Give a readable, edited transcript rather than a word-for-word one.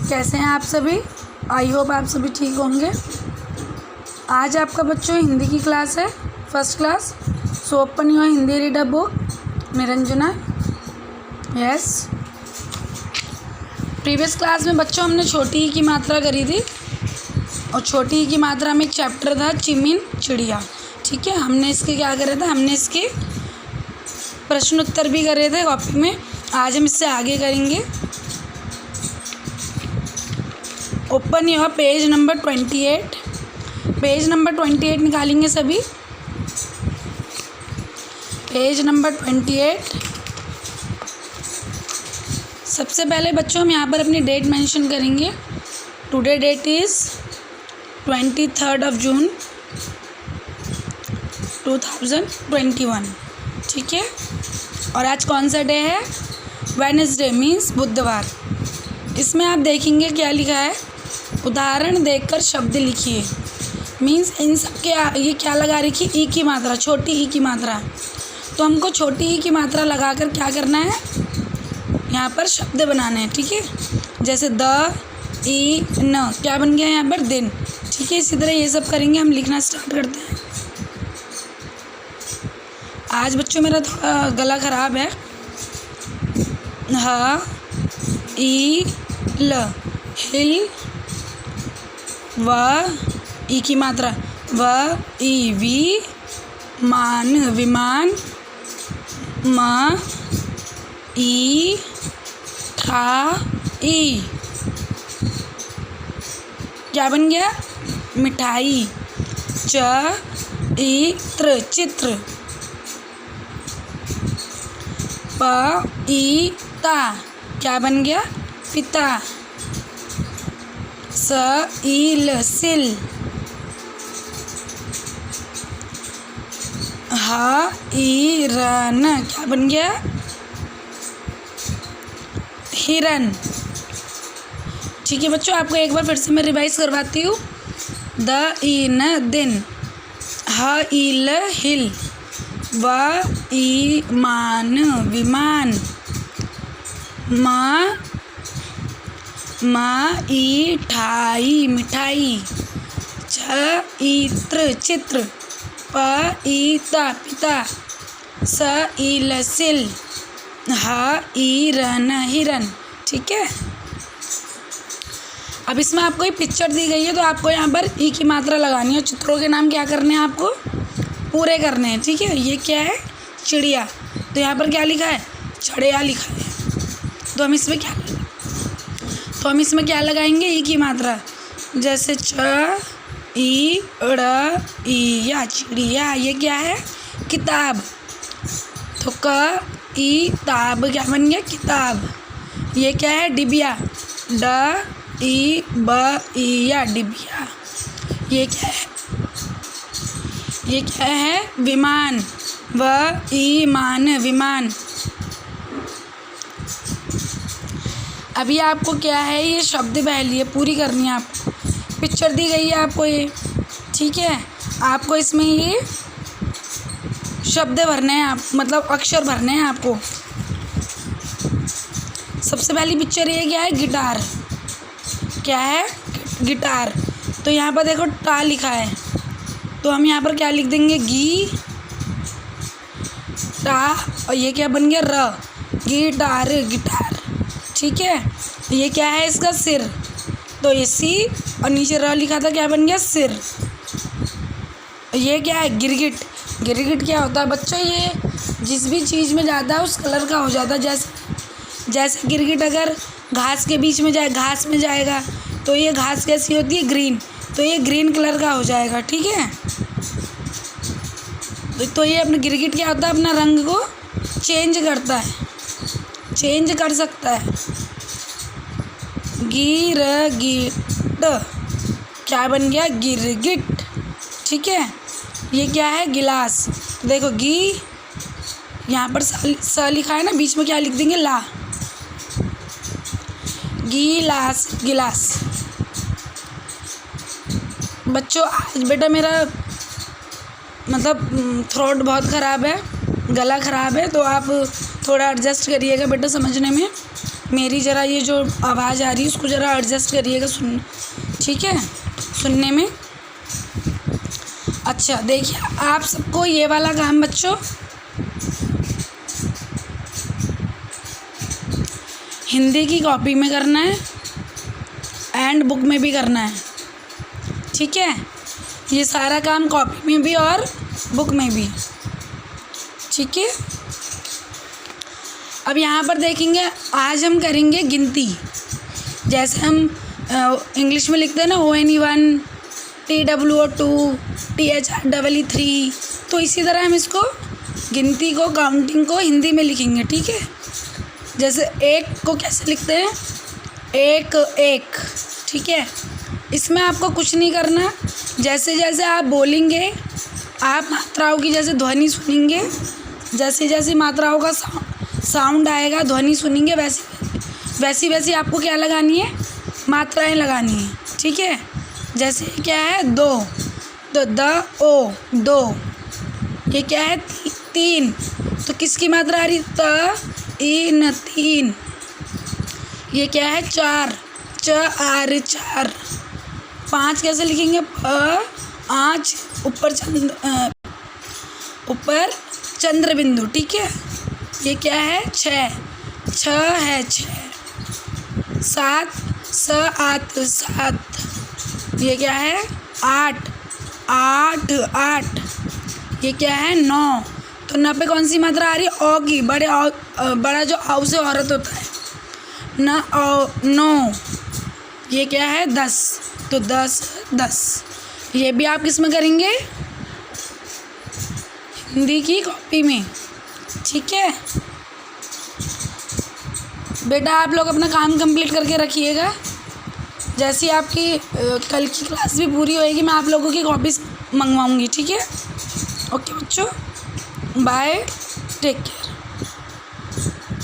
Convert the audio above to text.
कैसे हैं आप सभी। आई होप आप सभी ठीक होंगे। आज आपका बच्चों हिंदी की क्लास है, first class. So open your Hindi reader book. Niranjana. Yes, previous class में बच्चों हमने छोटी ई की मात्रा करी थी और छोटी ई की मात्रा में एक चैप्टर था चिमिन चिड़िया। ठीक है, हमने इसके क्या करे थे, हमने इसके प्रश्न उत्तर भी करे थे कॉपी में। आज हम इससे आगे करेंगे। Open your page number 28। Page number 28 निकालेंगे सभी। Page number 28। सबसे पहले बच्चों हम यहाँ पर अपनी डेट मेंशन करेंगे। टुडे डेट इज़ 23 जून 2021। ठीक है, और आज कौन सा डे है, वेडनेसडे मीन्स बुधवार। इसमें आप देखेंगे क्या लिखा है, उदाहरण देखकर शब्द लिखिए। मीन्स इन सब के ये क्या लगा रखी, ई की मात्रा, छोटी ई की मात्रा। तो हमको छोटी ई की मात्रा लगाकर क्या करना है, यहाँ पर शब्द बनाने हैं। ठीक है, जैसे द, ई, न, क्या बन गया यहाँ पर, दिन। ठीक है, इसी तरह ये सब करेंगे। हम लिखना स्टार्ट करते हैं। आज बच्चों मेरा थोड़ा गला ख़राब है। ह, ई, ल, हिल, व, ई की मात्रा, व, ई, वी, मान, विमान, म, ई, ठा, ई, क्या बन गया, मिठाई। च, ई, त्र, चित्र। प, ई, ता, क्या बन गया, पिता। स, ई, ल, सिल। ह, ई, र, न, क्या बन गया, हिरन। ठीक है बच्चों, आपको एक बार फिर से मैं रिवाइज करवाती हूँ। द, ई, न, दिन। ह, ई, ल, हिल। व, ई, मान, विमान। म, ई, ठाई, मिठाई। छ, ई, त्र, चित्र। प, ई, ता, पिता। स, ई, ल, सिल। ह, ई, र, न, हिरन। ठीक है, अब इसमें आपको एक पिक्चर दी गई है तो आपको यहाँ पर ई की मात्रा लगानी है। चित्रों के नाम क्या करने हैं, आपको पूरे करने हैं। ठीक है, ये क्या है, चिड़िया। तो यहाँ पर क्या लिखा है, चढ़िया लिखा है। तो हम इसमें क्या लगाएंगे, ई की मात्रा। जैसे च, ई, ड़, ई, या, चिड़िया। ये क्या है, किताब। तो क, ई, ताब, क्या बन गया, किताब। ये क्या है, डिबिया। ड, ई, ब, ई, या, डिबिया। ये क्या है, विमान। व, ई, मान, विमान। अभी आपको क्या है, ये शब्द पहली है पूरी करनी है आपको। पिक्चर दी गई है आपको ये। ठीक है, आपको इसमें ये शब्द भरने हैं, आप मतलब अक्षर भरने हैं आपको। सबसे पहली पिक्चर ये क्या है, गिटार। क्या है, गिटार। तो यहाँ पर देखो टा लिखा है, तो हम यहाँ पर क्या लिख देंगे, गी, टा, और ये क्या बन गया, र, गिटार, गिटार। ठीक है, ये क्या है, इसका सिर। तो ये सी और नीचे र लिखा था, क्या बन गया, सिर। ये क्या है, गिरगिट। गिरगिट क्या होता है बच्चों, ये जिस भी चीज़ में जाता है उस कलर का हो जाता है। जैसे गिरगिट अगर घास के बीच में जाए, घास में जाएगा तो ये घास कैसी होती है, ग्रीन। तो ये ग्रीन कलर का हो जाएगा। ठीक है, तो ये अपना गिरगिट क्या होता है, अपना रंग को चेंज करता है, चेंज कर सकता है। गिरगिट, क्या बन गया, गिरगिट। ठीक है, ये क्या है, गिलास। देखो गी, यहाँ पर स लिखा है ना, बीच में क्या लिख देंगे, ला। गिलास, गिलास। बच्चों आज बेटा मेरा मतलब थ्रोट बहुत ख़राब है, गला ख़राब है, तो आप थोड़ा एडजस्ट करिएगा बेटा समझने में। मेरी ज़रा ये जो आवाज़ आ रही है उसको ज़रा एडजस्ट करिएगा सुन, ठीक है, सुनने में। अच्छा देखिए, आप सबको ये वाला काम बच्चों हिंदी की कॉपी में करना है एंड बुक में भी करना है, ठीक है। ये सारा काम कॉपी में भी और बुक में भी, ठीक है। अब यहाँ पर देखेंगे, आज हम करेंगे गिनती। जैसे हम इंग्लिश में लिखते हैं ना ONE1, TWO2, THREE, तो इसी तरह हम इसको गिनती को, काउंटिंग को हिंदी में लिखेंगे, ठीक है। जैसे एक को कैसे लिखते हैं, एक एक, ठीक है। इसमें आपको कुछ नहीं करना, जैसे जैसे आप बोलेंगे आप मात्राओं की जैसे ध्वनि सुनेंगे, जैसे जैसे मात्राओं का साउंड आएगा, ध्वनि सुनेंगे, वैसी वैसी आपको क्या लगानी है, मात्राएं लगानी है, ठीक है। जैसे क्या है, दो, तो द ओ, दो। ये क्या है, तीन, तो किसकी मात्रा आ रही, त इन, तीन। ये क्या है, चार, च आर, चार। पाँच कैसे लिखेंगे, प आँच, ऊपर चंद्र बिंदु, ठीक है। ये क्या है, छः, छ है, छः। सात, स आत, सात। ये क्या है, आठ, आठ, आठ। ये क्या है, नौ, तो न पे कौन सी मात्रा आ रही है, औ की, बड़ा जो औ से औरत होता है, न औ, नौ। ये क्या है, 10, तो 10, 10। ये भी आप किस में करेंगे, हिंदी की कॉपी में, ठीक है। बेटा आप लोग अपना काम कंप्लीट करके रखिएगा। जैसी आपकी कल की क्लास भी पूरी होएगी, मैं आप लोगों की कॉपीज मंगवाऊंगी, ठीक है। ओके बच्चों, बाय, टेक केयर।